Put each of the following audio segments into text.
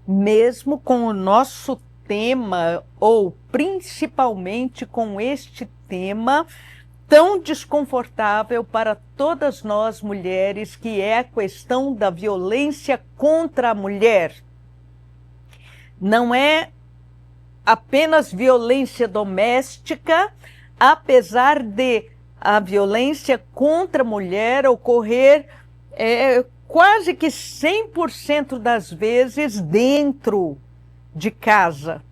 mesmo com o nosso tema, ou principalmente com este tema tão desconfortável para todas nós mulheres, que é a questão da violência contra a mulher. Não é apenas violência doméstica, apesar de a violência contra a mulher ocorrer quase que 100% das vezes dentro de casa,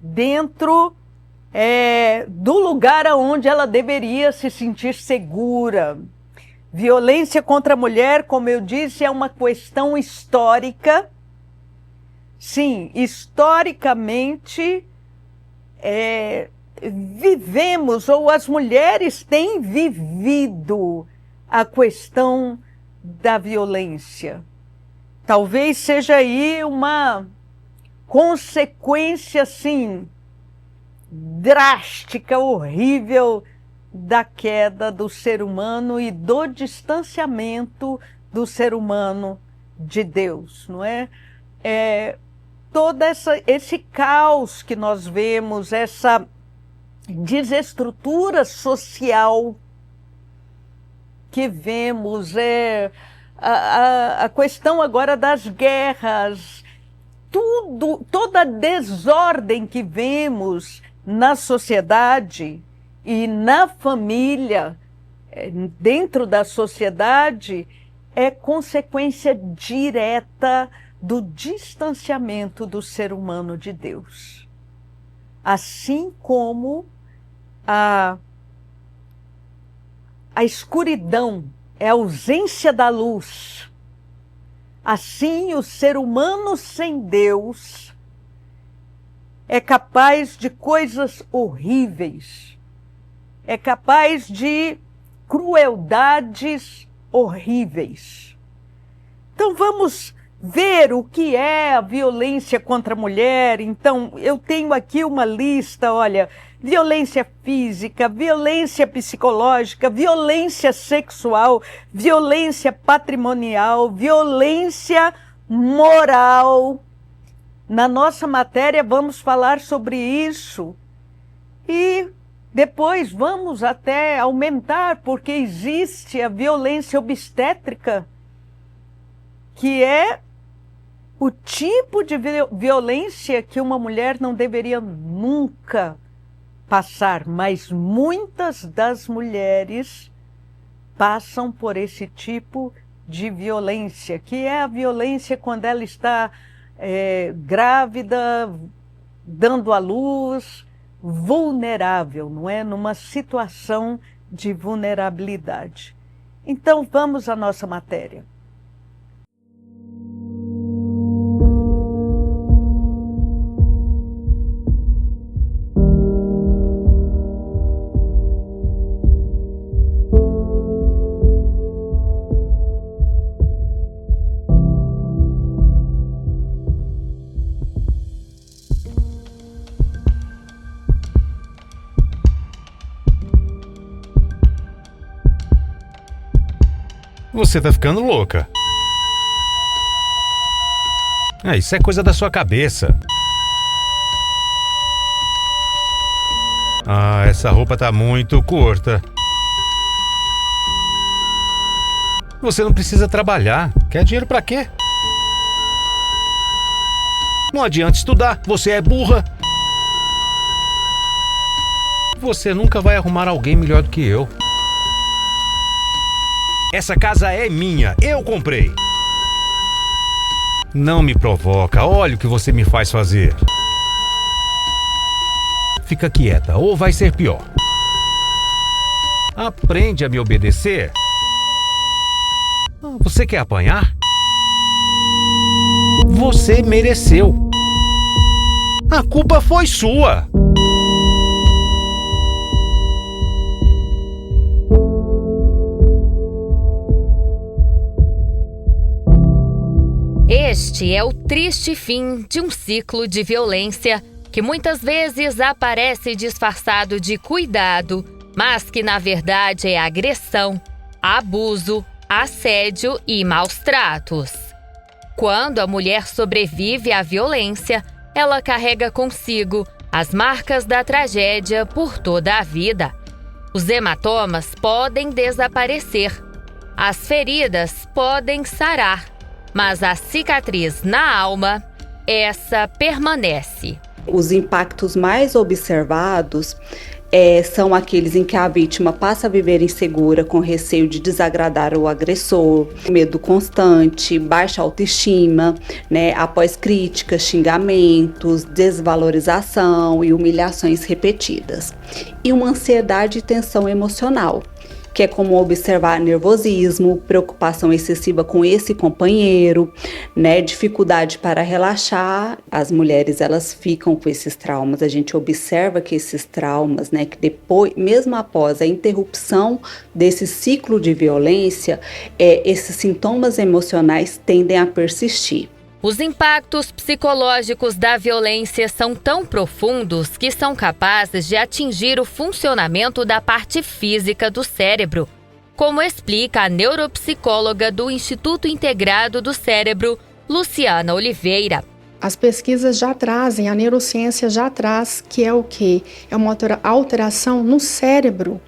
dentro do lugar onde ela deveria se sentir segura. Violência contra a mulher, como eu disse, é uma questão histórica. Sim, historicamente vivemos, ou as mulheres têm vivido a questão da violência. Talvez seja aí uma consequência, assim, drástica, horrível da queda do ser humano e do distanciamento do ser humano de Deus, não é? Todo esse caos que nós vemos, essa desestrutura social que vemos, a questão agora das guerras, toda a desordem que vemos na sociedade e na família, dentro da sociedade, é consequência direta do distanciamento do ser humano de Deus. Assim como a escuridão é a ausência da luz, assim o ser humano sem Deus é capaz de coisas horríveis, é capaz de crueldades horríveis. Então vamos ver o que é a violência contra a mulher. Então eu tenho aqui uma lista, olha: violência física, violência psicológica, violência sexual, violência patrimonial, violência moral. Na nossa matéria vamos falar sobre isso e depois vamos até aumentar, porque existe a violência obstétrica, que é o tipo de violência que uma mulher não deveria nunca passar, mas muitas das mulheres passam por esse tipo de violência, que é a violência quando ela está grávida, dando à luz, vulnerável, não é? Numa situação de vulnerabilidade. Então vamos à nossa matéria. Você tá ficando louca. Isso é coisa da sua cabeça. Essa roupa tá muito curta. Você não precisa trabalhar. Quer dinheiro pra quê? Não adianta estudar. Você é burra. Você nunca vai arrumar alguém melhor do que eu. Essa casa é minha, eu comprei. Não me provoca, olha o que você me faz fazer. Fica quieta, ou vai ser pior. Aprende a me obedecer. Você quer apanhar? Você mereceu. A culpa foi sua. Este é o triste fim de um ciclo de violência que muitas vezes aparece disfarçado de cuidado, mas que na verdade é agressão, abuso, assédio e maus tratos. Quando a mulher sobrevive à violência, ela carrega consigo as marcas da tragédia por toda a vida. Os hematomas podem desaparecer, as feridas podem sarar, mas a cicatriz na alma, essa permanece. Os impactos mais observados são aqueles em que a vítima passa a viver insegura, com receio de desagradar o agressor, medo constante, baixa autoestima, após críticas, xingamentos, desvalorização e humilhações repetidas. E uma ansiedade e tensão emocional, que é como observar nervosismo, preocupação excessiva com esse companheiro, dificuldade para relaxar. As mulheres, elas ficam com esses traumas. A gente observa que esses traumas, que depois, mesmo após a interrupção desse ciclo de violência, esses sintomas emocionais tendem a persistir. Os impactos psicológicos da violência são tão profundos que são capazes de atingir o funcionamento da parte física do cérebro, como explica a neuropsicóloga do Instituto Integrado do Cérebro, Luciana Oliveira. As pesquisas já trazem, a neurociência já traz, que é o quê? É uma alteração no cérebro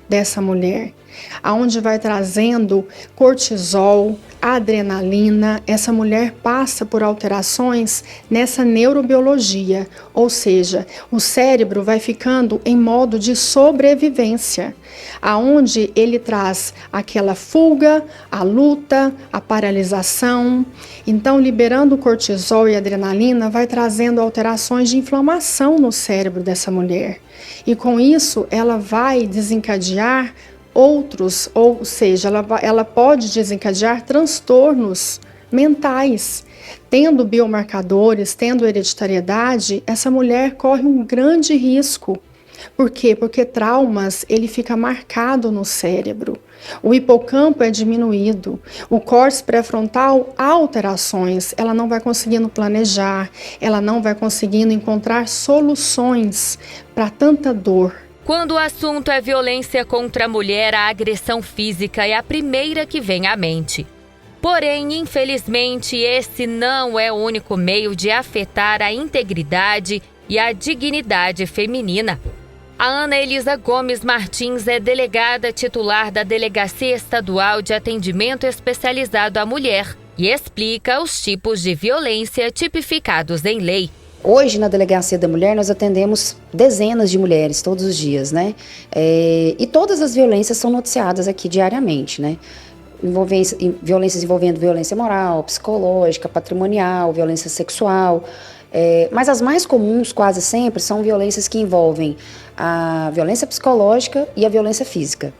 dessa mulher, aonde vai trazendo cortisol, adrenalina. Essa mulher passa por alterações nessa neurobiologia, ou seja, o cérebro vai ficando em modo de sobrevivência, aonde ele traz aquela fuga, a luta, a paralisação. Então, liberando o cortisol e a adrenalina, vai trazendo alterações de inflamação no cérebro dessa mulher. E com isso, ela vai desencadear outros, ou seja, ela pode desencadear transtornos mentais. Tendo biomarcadores, tendo hereditariedade, essa mulher corre um grande risco. Por quê? Porque traumas, ele fica marcado no cérebro. O hipocampo é diminuído, o córtex pré-frontal há alterações, ela não vai conseguindo planejar, ela não vai conseguindo encontrar soluções para tanta dor. Quando o assunto é violência contra a mulher, a agressão física é a primeira que vem à mente. Porém, infelizmente, esse não é o único meio de afetar a integridade e a dignidade feminina. A Ana Elisa Gomes Martins é delegada titular da Delegacia Estadual de Atendimento Especializado à Mulher e explica os tipos de violência tipificados em lei. Hoje, na Delegacia da Mulher, nós atendemos dezenas de mulheres todos os dias, E todas as violências são noticiadas aqui diariamente, Violências envolvendo violência moral, psicológica, patrimonial, violência sexual. Mas as mais comuns, quase sempre, são violências que envolvem a violência psicológica e a violência física,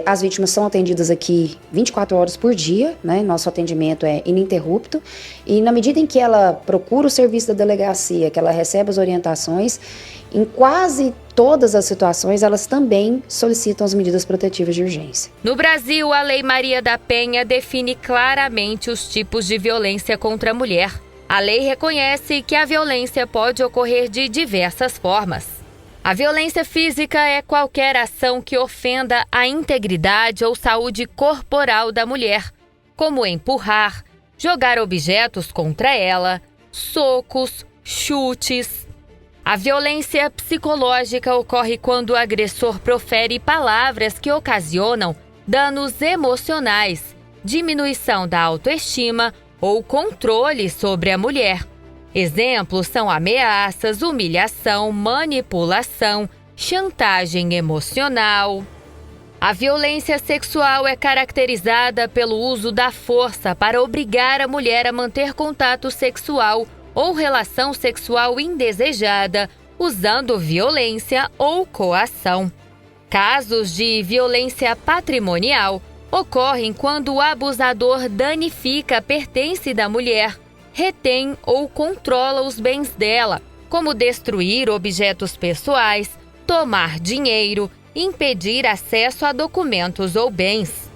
As vítimas são atendidas aqui 24 horas por dia, Nosso atendimento é ininterrupto e na medida em que ela procura o serviço da delegacia, que ela recebe as orientações, em quase todas as situações, elas também solicitam as medidas protetivas de urgência. No Brasil, a Lei Maria da Penha define claramente os tipos de violência contra a mulher. A lei reconhece que a violência pode ocorrer de diversas formas. A violência física é qualquer ação que ofenda a integridade ou saúde corporal da mulher, como empurrar, jogar objetos contra ela, socos, chutes. A violência psicológica ocorre quando o agressor profere palavras que ocasionam danos emocionais, diminuição da autoestima ou controle sobre a mulher. Exemplos são ameaças, humilhação, manipulação, chantagem emocional. A violência sexual é caracterizada pelo uso da força para obrigar a mulher a manter contato sexual ou relação sexual indesejada, usando violência ou coação. Casos de violência patrimonial ocorrem quando o abusador danifica a pertence da mulher, retém ou controla os bens dela, como destruir objetos pessoais, tomar dinheiro, impedir acesso a documentos ou bens.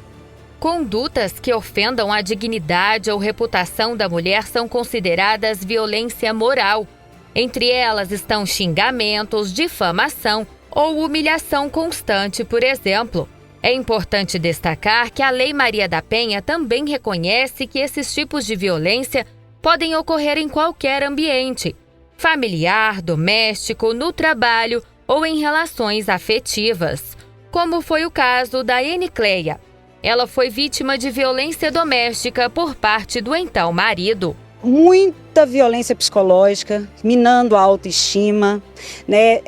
Condutas que ofendam a dignidade ou reputação da mulher são consideradas violência moral. Entre elas estão xingamentos, difamação ou humilhação constante, por exemplo. É importante destacar que a Lei Maria da Penha também reconhece que esses tipos de violência podem ocorrer em qualquer ambiente, familiar, doméstico, no trabalho ou em relações afetivas, como foi o caso da Enicleia. Ela foi vítima de violência doméstica por parte do então marido. Muita violência psicológica, minando a autoestima, né,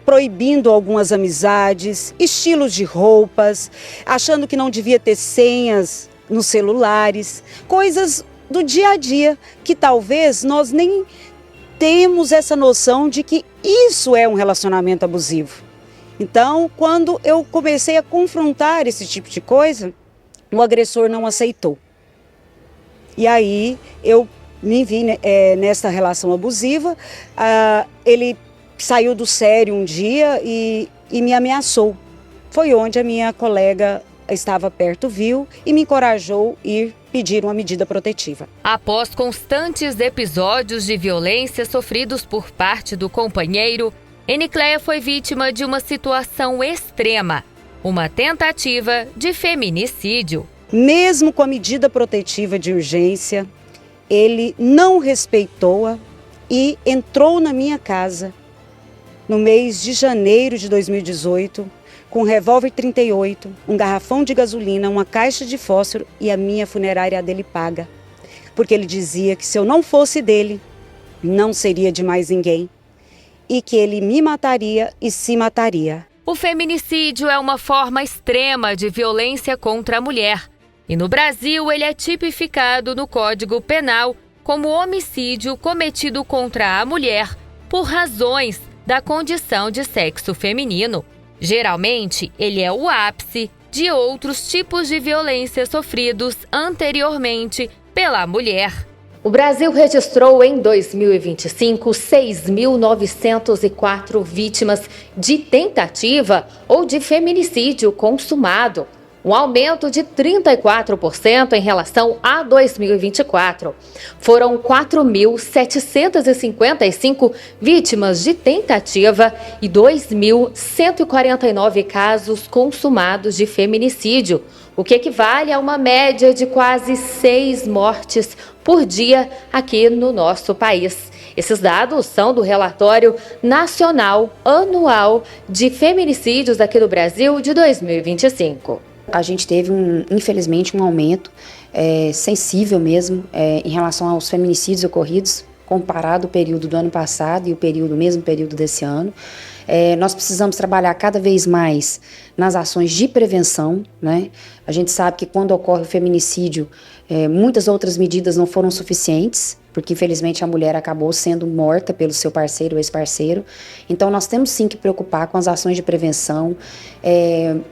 proibindo algumas amizades, estilos de roupas, achando que não devia ter senhas nos celulares, coisas do dia a dia que talvez nós nem temos essa noção de que isso é um relacionamento abusivo. Então, quando eu comecei a confrontar esse tipo de coisa, o agressor não aceitou. E aí eu me vi nessa relação abusiva. Ele saiu do sério um dia e me ameaçou. Foi onde a minha colega estava perto, viu e me encorajou a ir pedir uma medida protetiva. Após constantes episódios de violência sofridos por parte do companheiro, Enicleia foi vítima de uma situação extrema, uma tentativa de feminicídio. Mesmo com a medida protetiva de urgência, ele não respeitou-a e entrou na minha casa no mês de janeiro de 2018 com um revólver 38, um garrafão de gasolina, uma caixa de fósforo e a minha funerária dele paga. Porque ele dizia que se eu não fosse dele, não seria de mais ninguém e que ele me mataria e se mataria. O feminicídio é uma forma extrema de violência contra a mulher. E no Brasil, ele é tipificado no Código Penal como homicídio cometido contra a mulher por razões da condição de sexo feminino. Geralmente, ele é o ápice de outros tipos de violência sofridos anteriormente pela mulher. O Brasil registrou em 2025 6.904 vítimas de tentativa ou de feminicídio consumado, um aumento de 34% em relação a 2024. Foram 4.755 vítimas de tentativa e 2.149 casos consumados de feminicídio, o que equivale a uma média de quase 6 mortes por dia aqui no nosso país. Esses dados são do Relatório Nacional Anual de Feminicídios aqui do Brasil de 2025. A gente teve, infelizmente, um aumento sensível mesmo em relação aos feminicídios ocorridos, comparado o período do ano passado e o mesmo período desse ano. Nós precisamos trabalhar cada vez mais nas ações de prevenção, né? A gente sabe que quando ocorre o feminicídio, muitas outras medidas não foram suficientes, porque infelizmente a mulher acabou sendo morta pelo seu parceiro ou ex-parceiro. Então nós temos sim que preocupar com as ações de prevenção,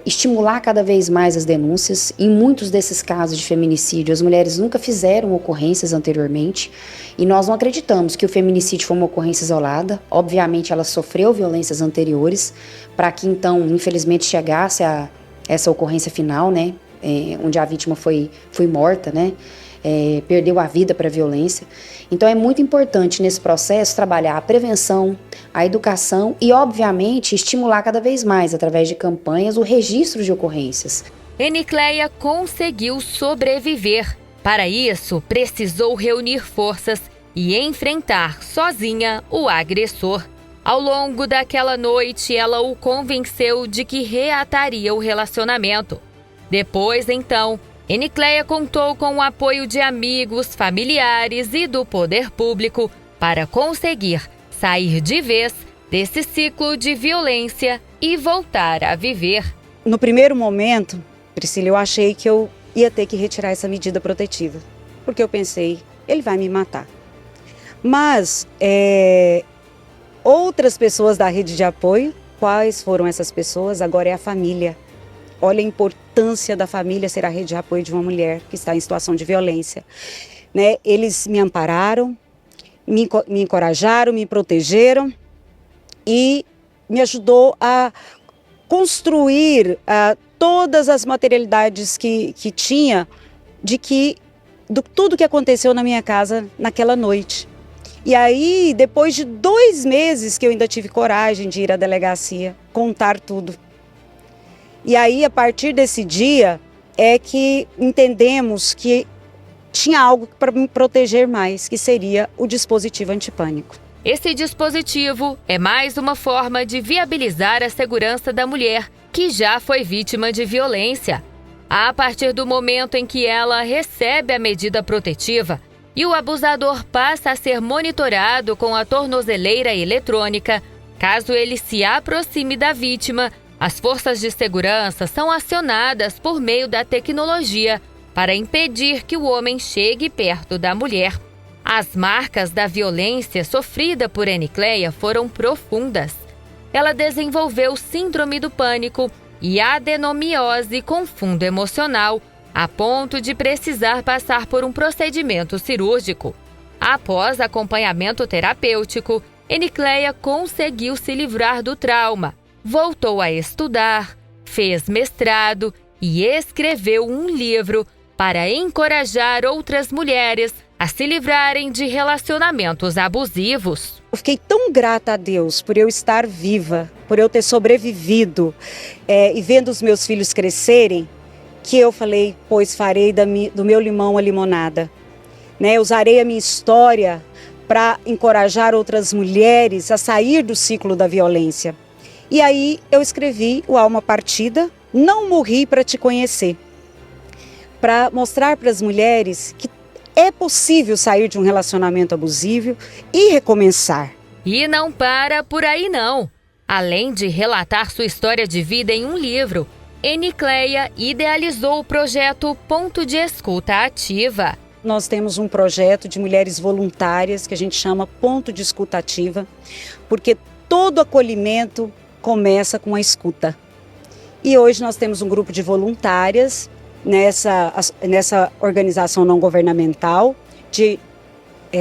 estimular cada vez mais as denúncias. Em muitos desses casos de feminicídio, as mulheres nunca fizeram ocorrências anteriormente e nós não acreditamos que o feminicídio foi uma ocorrência isolada. Obviamente ela sofreu violências anteriores para que então, infelizmente, chegasse a essa ocorrência final, né, onde a vítima foi morta, né, perdeu a vida para a violência. Então é muito importante nesse processo trabalhar a prevenção, a educação e, obviamente, estimular cada vez mais, através de campanhas, o registro de ocorrências. Enicleia conseguiu sobreviver. Para isso, precisou reunir forças e enfrentar sozinha o agressor. Ao longo daquela noite, ela o convenceu de que reataria o relacionamento. Depois, então, Enicleia contou com o apoio de amigos, familiares e do poder público para conseguir sair de vez desse ciclo de violência e voltar a viver. No primeiro momento, Priscila, eu achei que eu ia ter que retirar essa medida protetiva, porque eu pensei, ele vai me matar. Mas outras pessoas da rede de apoio, quais foram essas pessoas? Agora é a família. Olha a importância da família ser a rede de apoio de uma mulher que está em situação de violência, né? Eles me ampararam, me encorajaram, me protegeram e me ajudou a construir todas as materialidades que tinha de tudo que aconteceu na minha casa naquela noite. E aí, depois de 2 meses que eu ainda tive coragem de ir à delegacia, contar tudo. E aí, a partir desse dia, é que entendemos que tinha algo para me proteger mais, que seria o dispositivo antipânico. Esse dispositivo é mais uma forma de viabilizar a segurança da mulher que já foi vítima de violência. A partir do momento em que ela recebe a medida protetiva e o abusador passa a ser monitorado com a tornozeleira eletrônica, caso ele se aproxime da vítima, as forças de segurança são acionadas por meio da tecnologia para impedir que o homem chegue perto da mulher. As marcas da violência sofrida por Enicleia foram profundas. Ela desenvolveu síndrome do pânico e adenomiose com fundo emocional, a ponto de precisar passar por um procedimento cirúrgico. Após acompanhamento terapêutico, Enicleia conseguiu se livrar do trauma, voltou a estudar, fez mestrado e escreveu um livro para encorajar outras mulheres a se livrarem de relacionamentos abusivos. Eu fiquei tão grata a Deus por eu estar viva, por eu ter sobrevivido e vendo os meus filhos crescerem, que eu falei, pois farei do meu limão a limonada. Usarei a minha história para encorajar outras mulheres a sair do ciclo da violência. E aí eu escrevi o Alma Partida, Não Morri para Te Conhecer, para mostrar para as mulheres que é possível sair de um relacionamento abusivo e recomeçar. E não para por aí não. Além de relatar sua história de vida em um livro, Enicleia idealizou o projeto Ponto de Escuta Ativa. Nós temos um projeto de mulheres voluntárias que a gente chama Ponto de Escuta Ativa, porque todo acolhimento começa com a escuta. E hoje nós temos um grupo de voluntárias nessa organização não governamental de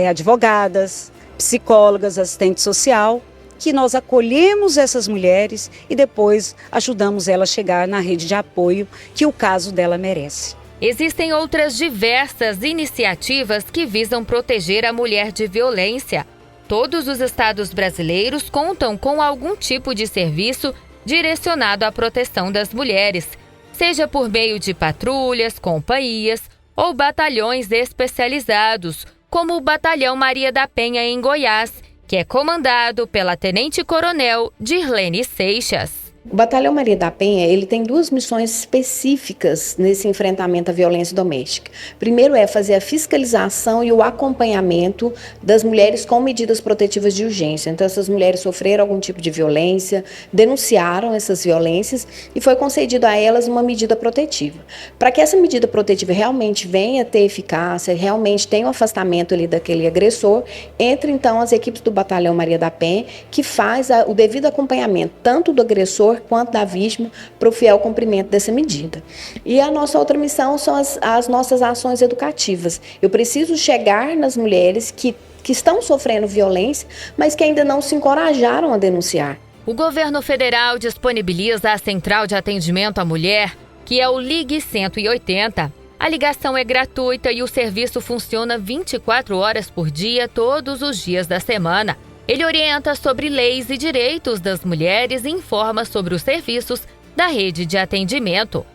advogadas, psicólogas, assistente social, que nós acolhemos essas mulheres e depois ajudamos ela a chegar na rede de apoio que o caso dela merece. Existem outras diversas iniciativas que visam proteger a mulher de violência. Todos os estados brasileiros contam com algum tipo de serviço direcionado à proteção das mulheres, seja por meio de patrulhas, companhias ou batalhões especializados, como o Batalhão Maria da Penha em Goiás, que é comandado pela Tenente-Coronel Dirlene Seixas. O Batalhão Maria da Penha, ele tem duas missões específicas nesse enfrentamento à violência doméstica. Primeiro é fazer a fiscalização e o acompanhamento das mulheres com medidas protetivas de urgência. Então, essas mulheres sofreram algum tipo de violência, denunciaram essas violências e foi concedido a elas uma medida protetiva. Para que essa medida protetiva realmente venha a ter eficácia, realmente tenha um afastamento ali daquele agressor, entra então as equipes do Batalhão Maria da Penha, que faz o devido acompanhamento tanto do agressor quanto da vítima para o fiel cumprimento dessa medida. E a nossa outra missão são as nossas ações educativas. Eu preciso chegar nas mulheres que estão sofrendo violência, mas que ainda não se encorajaram a denunciar. O governo federal disponibiliza a Central de Atendimento à Mulher, que é o Ligue 180. A ligação é gratuita e o serviço funciona 24 horas por dia, todos os dias da semana. Ele orienta sobre leis e direitos das mulheres e informa sobre os serviços da rede de atendimento.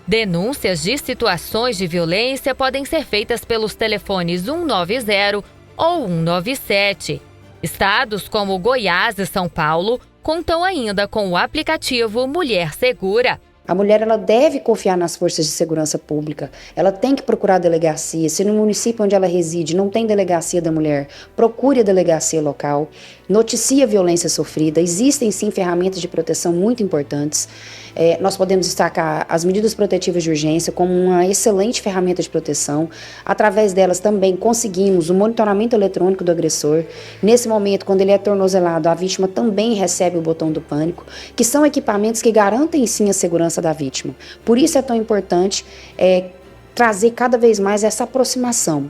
Denúncias de situações de violência podem ser feitas pelos telefones 190 ou 197. Estados como Goiás e São Paulo contam ainda com o aplicativo Mulher Segura. A mulher ela deve confiar nas forças de segurança pública, ela tem que procurar a delegacia. Se no município onde ela reside não tem delegacia da mulher, procure a delegacia local, noticie a violência sofrida. Existem sim ferramentas de proteção muito importantes. Nós podemos destacar as medidas protetivas de urgência como uma excelente ferramenta de proteção. Através delas também conseguimos o monitoramento eletrônico do agressor. Nesse momento, quando ele é tornozelado, a vítima também recebe o botão do pânico, que são equipamentos que garantem sim a segurança da vítima. Por isso é tão importante trazer cada vez mais essa aproximação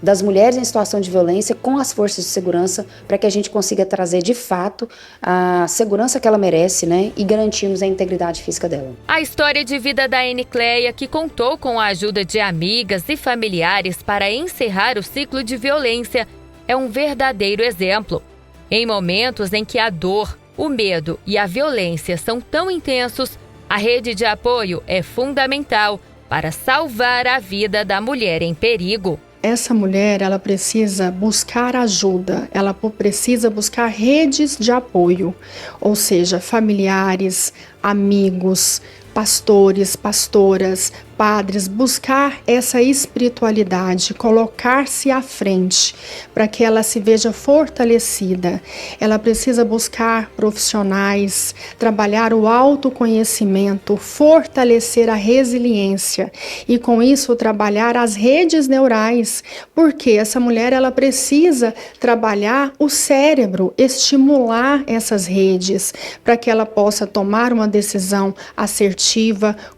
das mulheres em situação de violência com as forças de segurança, para que a gente consiga trazer de fato a segurança que ela merece, e garantirmos a integridade física dela. A história de vida da Enicleia, que contou com a ajuda de amigas e familiares para encerrar o ciclo de violência, é um verdadeiro exemplo. Em momentos em que a dor, o medo e a violência são tão intensos, A rede de apoio é fundamental para salvar a vida da mulher em perigo. Essa mulher, ela precisa buscar ajuda, ela precisa buscar redes de apoio, ou seja, familiares, amigos, pastores, pastoras, padres, buscar essa espiritualidade, colocar-se à frente para que ela se veja fortalecida. Ela precisa buscar profissionais, trabalhar o autoconhecimento, fortalecer a resiliência e com isso trabalhar as redes neurais, porque essa mulher ela precisa trabalhar o cérebro, estimular essas redes para que ela possa tomar uma decisão assertiva,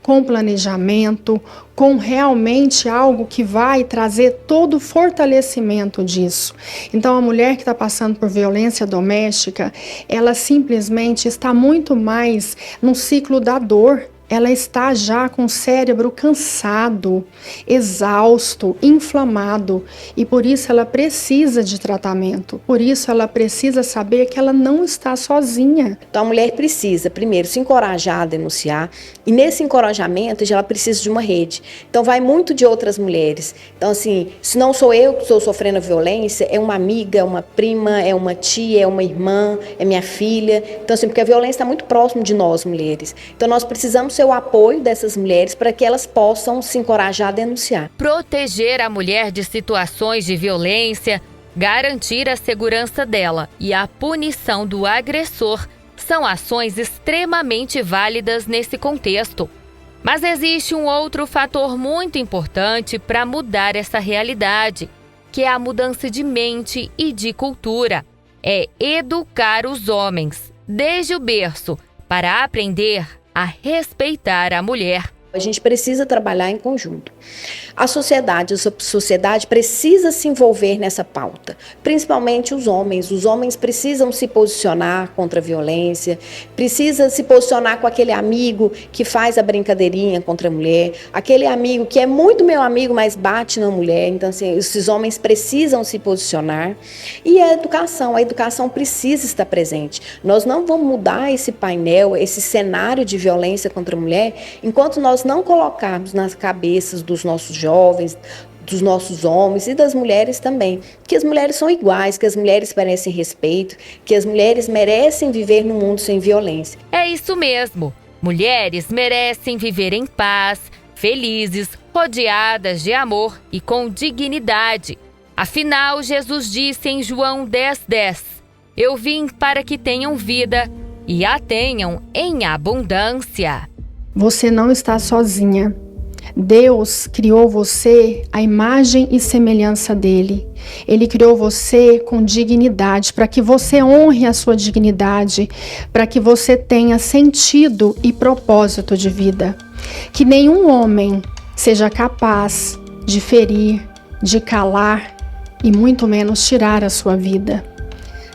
com planejamento, com realmente algo que vai trazer todo o fortalecimento disso. Então, a mulher que está passando por violência doméstica, ela simplesmente está muito mais no ciclo da dor. Ela está já com o cérebro cansado, exausto, inflamado e por isso ela precisa de tratamento, por isso ela precisa saber que ela não está sozinha. Então a mulher precisa, primeiro, se encorajar a denunciar e nesse encorajamento ela precisa de uma rede. Então vai muito de outras mulheres. Então assim, se não sou eu que estou sofrendo violência, é uma amiga, é uma prima, é uma tia, é uma irmã, é minha filha. Então assim, porque a violência está muito próximo de nós mulheres. Então nós precisamos ser o apoio dessas mulheres para que elas possam se encorajar a denunciar. Proteger a mulher de situações de violência, garantir a segurança dela e a punição do agressor são ações extremamente válidas nesse contexto. Mas existe um outro fator muito importante para mudar essa realidade, que é a mudança de mente e de cultura. É educar os homens, desde o berço, para aprender a respeitar a mulher. A gente precisa trabalhar em conjunto. A sociedade precisa se envolver nessa pauta, principalmente os homens. Os homens precisam se posicionar contra a violência, precisa se posicionar com aquele amigo que faz a brincadeirinha contra a mulher, aquele amigo que é muito meu amigo, mas bate na mulher. Então, assim, esses homens precisam se posicionar. E a educação precisa estar presente. Nós não vamos mudar esse painel, esse cenário de violência contra a mulher, enquanto nós não colocarmos nas cabeças dos nossos jovens, dos nossos homens e das mulheres também, que as mulheres são iguais, que as mulheres merecem respeito, que as mulheres merecem viver num mundo sem violência. É isso mesmo. Mulheres merecem viver em paz, felizes, rodeadas de amor e com dignidade. Afinal, Jesus disse em João 10:10, eu vim para que tenham vida e a tenham em abundância. Você não está sozinha. Deus criou você à imagem e semelhança dele. Ele criou você com dignidade, para que você honre a sua dignidade, para que você tenha sentido e propósito de vida. Que nenhum homem seja capaz de ferir, de calar e muito menos tirar a sua vida.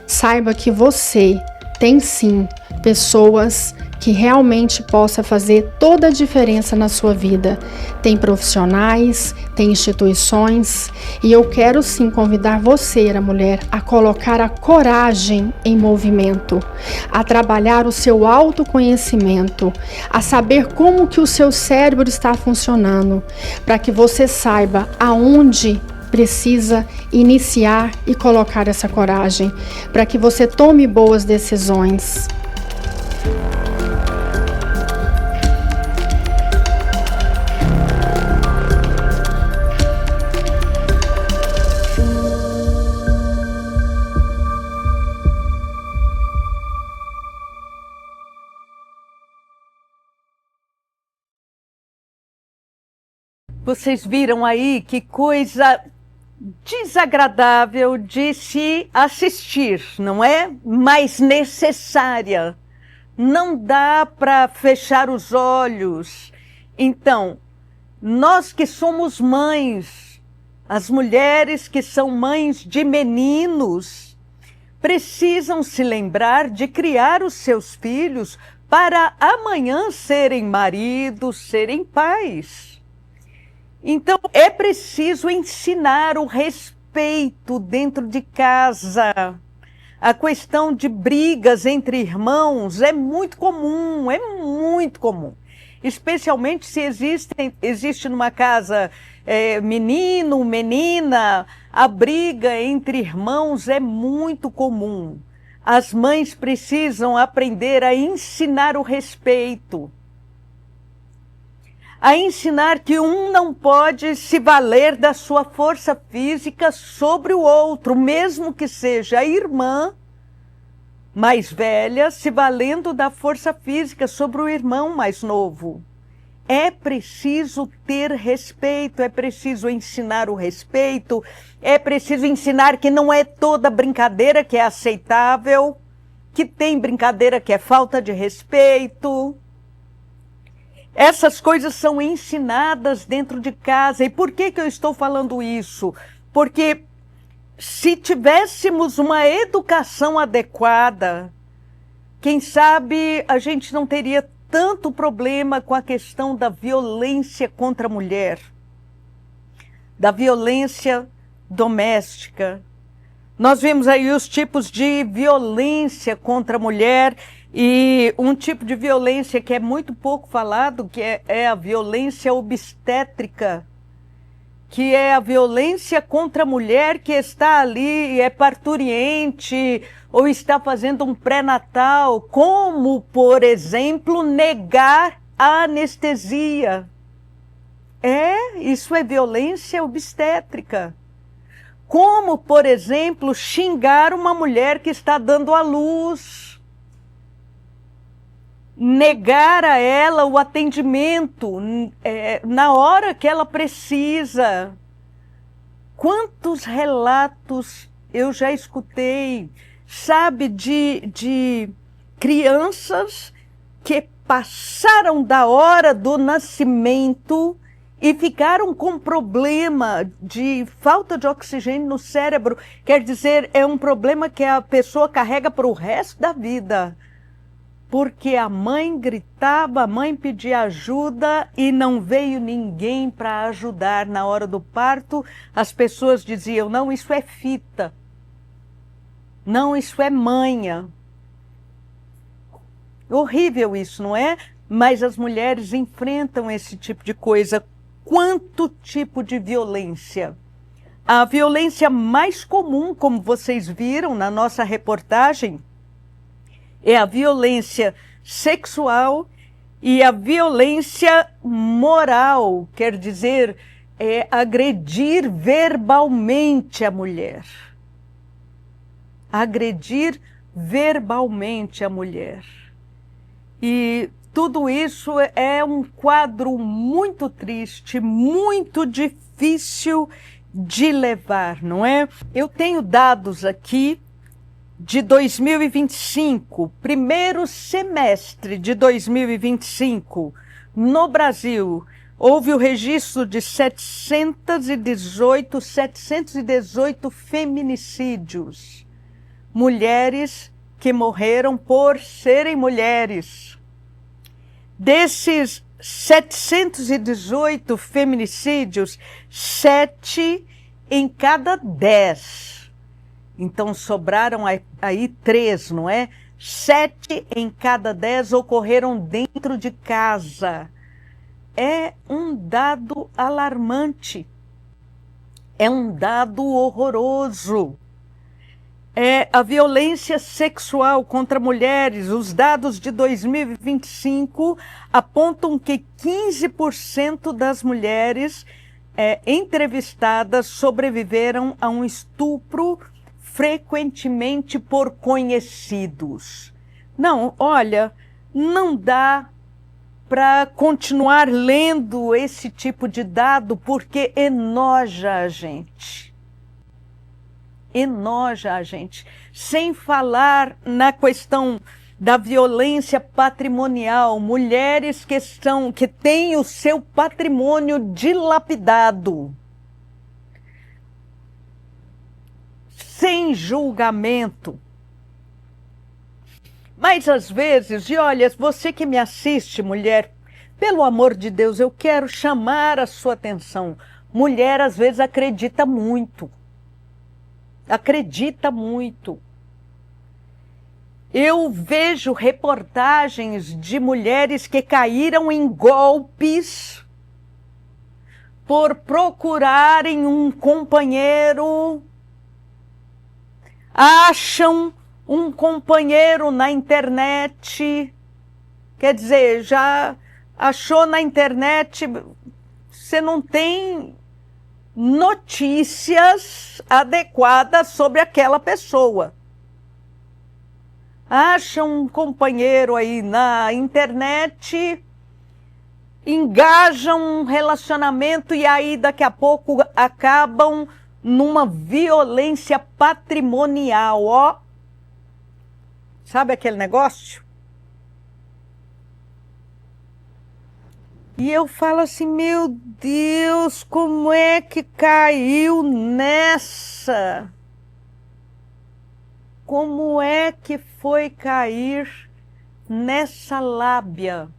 Saiba que você tem sim pessoas que realmente possa fazer toda a diferença na sua vida. Tem profissionais, tem instituições e eu quero sim convidar você, a mulher, a colocar a coragem em movimento, a trabalhar o seu autoconhecimento, a saber como que o seu cérebro está funcionando, para que você saiba aonde precisa iniciar e colocar essa coragem, para que você tome boas decisões. Vocês viram aí que coisa desagradável de se assistir, não é? Mas necessária. Não dá para fechar os olhos. Então, nós que somos mães, as mulheres que são mães de meninos, precisam se lembrar de criar os seus filhos para amanhã serem maridos, serem pais. Então, é preciso ensinar o respeito dentro de casa. A questão de brigas entre irmãos é muito comum, especialmente se existe numa casa menino, menina, a briga entre irmãos é muito comum. As mães precisam aprender a ensinar o respeito, a ensinar que um não pode se valer da sua força física sobre o outro, mesmo que seja a irmã mais velha se valendo da força física sobre o irmão mais novo. É preciso ter respeito, é preciso ensinar o respeito, é preciso ensinar que não é toda brincadeira que é aceitável, que tem brincadeira que é falta de respeito. Essas coisas são ensinadas dentro de casa. E por que eu estou falando isso? Porque se tivéssemos uma educação adequada, quem sabe a gente não teria tanto problema com a questão da violência contra a mulher, da violência doméstica. Nós vimos aí os tipos de violência contra a mulher e um tipo de violência que é muito pouco falado, que é a violência obstétrica, que é a violência contra a mulher que está ali, é parturiente ou está fazendo um pré-natal, como, por exemplo, negar a anestesia. Isso é violência obstétrica. Como, por exemplo, xingar uma mulher que está dando à luz. Negar a ela o atendimento na hora que ela precisa. Quantos relatos eu já escutei, sabe, de crianças que passaram da hora do nascimento e ficaram com problema de falta de oxigênio no cérebro. Quer dizer, é um problema que a pessoa carrega para o resto da vida. Porque a mãe gritava, a mãe pedia ajuda e não veio ninguém para ajudar. Na hora do parto, as pessoas diziam, não, isso é fita. Não, isso é manha. Horrível isso, não é? Mas as mulheres enfrentam esse tipo de coisa. Quanto tipo de violência? A violência mais comum, como vocês viram na nossa reportagem, é a violência sexual e a violência moral, quer dizer, agredir verbalmente a mulher. Agredir verbalmente a mulher. E tudo isso é um quadro muito triste, muito difícil de levar, não é? Eu tenho dados aqui de 2025, primeiro semestre de 2025, no Brasil, houve o registro de 718 feminicídios. Mulheres que morreram por serem mulheres. Desses 718 feminicídios, 7 em cada 10. Então sobraram aí 3, não é? 7 em cada 10 ocorreram dentro de casa. É um dado alarmante. É um dado horroroso. A violência sexual contra mulheres, os dados de 2025 apontam que 15% das mulheres entrevistadas sobreviveram a um estupro, frequentemente por conhecidos. Não, olha, não dá para continuar lendo esse tipo de dado porque enoja a gente. Enoja a gente. Sem falar na questão da violência patrimonial, mulheres que têm o seu patrimônio dilapidado, sem julgamento. Mas às vezes, e olha, você que me assiste, mulher, pelo amor de Deus, eu quero chamar a sua atenção. Mulher às vezes acredita muito. Acredita muito. Eu vejo reportagens de mulheres que caíram em golpes por procurarem um companheiro, acham um companheiro na internet, quer dizer, já achou na internet, você não tem notícias adequadas sobre aquela pessoa. Acham um companheiro aí na internet, engajam um relacionamento e aí daqui a pouco acabam numa violência patrimonial, ó. Sabe aquele negócio? E eu falo assim, meu Deus, como é que caiu nessa? Como é que foi cair nessa lábia?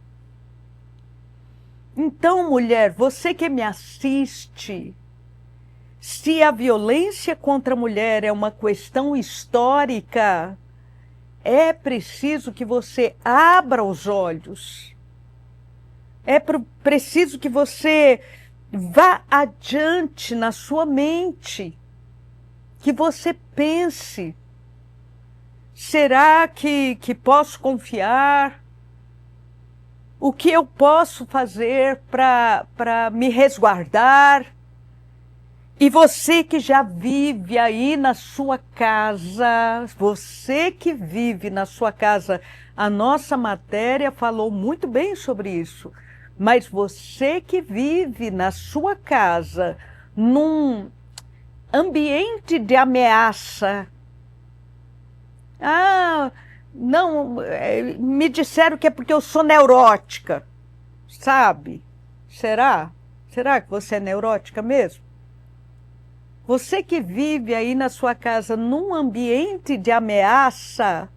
Então, mulher, você que me assiste, se a violência contra a mulher é uma questão histórica, é preciso que você abra os olhos. É preciso que você vá adiante na sua mente, que você pense, será que posso confiar? O que eu posso fazer para me resguardar? E você que já vive aí na sua casa, você que vive na sua casa, a nossa matéria falou muito bem sobre isso, mas você que vive na sua casa, num ambiente de ameaça, não, me disseram que é porque eu sou neurótica, sabe? Será? Será que você é neurótica mesmo? Você que vive aí na sua casa num ambiente de ameaça,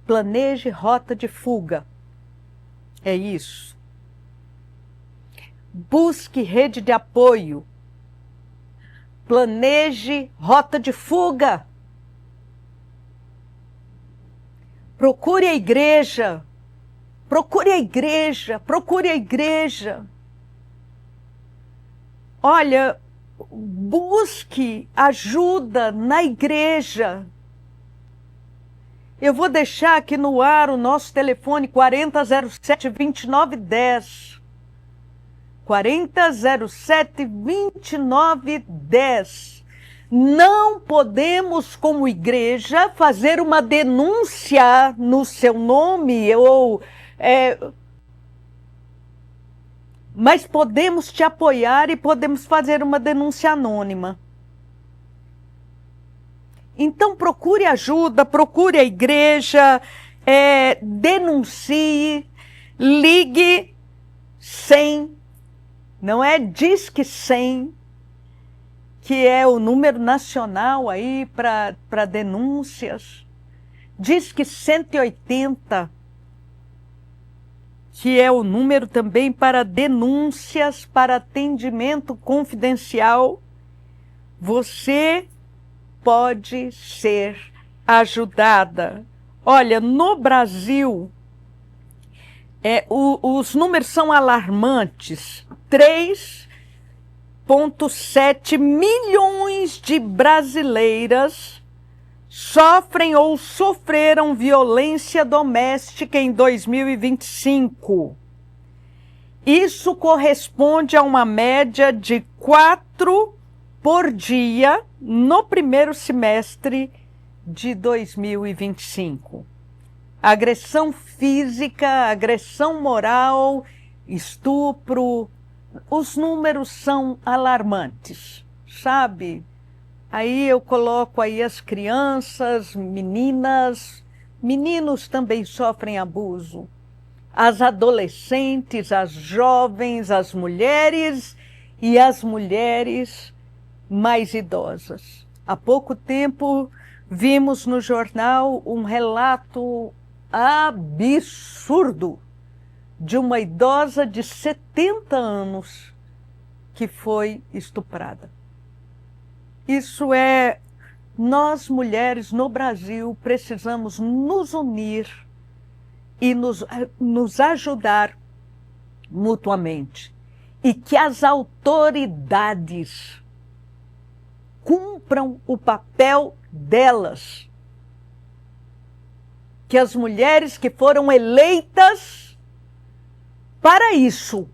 planeje rota de fuga. É isso. Busque rede de apoio. Planeje rota de fuga. Procure a igreja. Procure a igreja. Procure a igreja. Olha, busque ajuda na igreja. Eu vou deixar aqui no ar o nosso telefone 4007-2910. 4007-2910. Não podemos, como igreja, fazer uma denúncia no seu nome, mas podemos te apoiar e podemos fazer uma denúncia anônima. Então procure ajuda, procure a igreja, denuncie, ligue 100, não é? Disque 100, que é o número nacional aí para denúncias. Disque 180, que é o número também para denúncias, para atendimento confidencial. Você pode ser ajudada. Olha, no Brasil, os números são alarmantes. 3,7 milhões de brasileiras sofrem ou sofreram violência doméstica em 2025. Isso corresponde a uma média de 4 por dia no primeiro semestre de 2025. Agressão física, agressão moral, estupro, os números são alarmantes, sabe? Aí eu coloco aí as crianças, meninas, meninos também sofrem abuso. As adolescentes, as jovens, as mulheres e as mulheres mais idosas. Há pouco tempo vimos no jornal um relato absurdo de uma idosa de 70 anos que foi estuprada. Isso é nós mulheres no Brasil precisamos nos unir e nos ajudar mutuamente. E que as autoridades cumpram o papel delas. Que as mulheres que foram eleitas para isso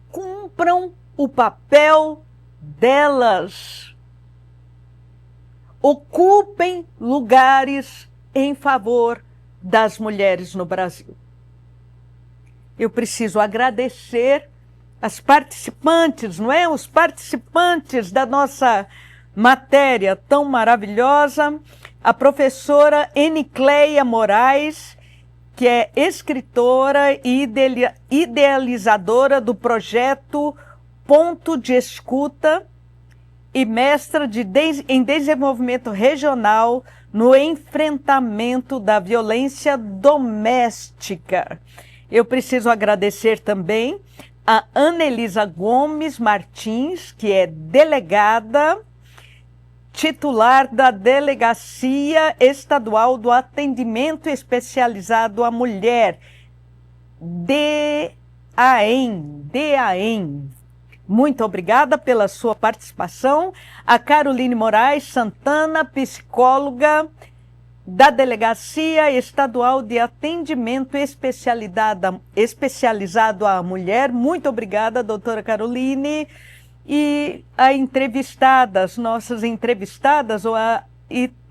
cumpram o papel delas. Ocupem lugares em favor das mulheres no Brasil. Eu preciso agradecer as participantes, não é? Os participantes da nossa matéria tão maravilhosa, a professora Enicleia Moraes, que é escritora e idealizadora do projeto Ponto de Escuta e mestra em desenvolvimento regional no enfrentamento da violência doméstica. Eu preciso agradecer também a Anelisa Gomes Martins, que é delegada titular da Delegacia Estadual do Atendimento Especializado à Mulher, DAEM. Muito obrigada pela sua participação. A Caroline Moraes Santana, psicóloga da Delegacia Estadual de Atendimento Especializado à Mulher. Muito obrigada, doutora Caroline. E a entrevistada, as nossas entrevistadas, ou a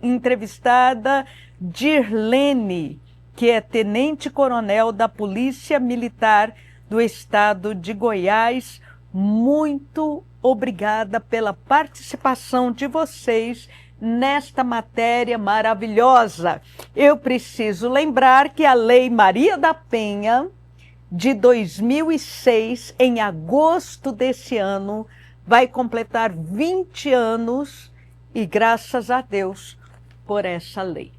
entrevistada Dirlene, que é tenente-coronel da Polícia Militar do Estado de Goiás. Muito obrigada pela participação de vocês nesta matéria maravilhosa. Eu preciso lembrar que a Lei Maria da Penha, de 2006, em agosto desse ano, vai completar 20 anos, e graças a Deus por essa lei.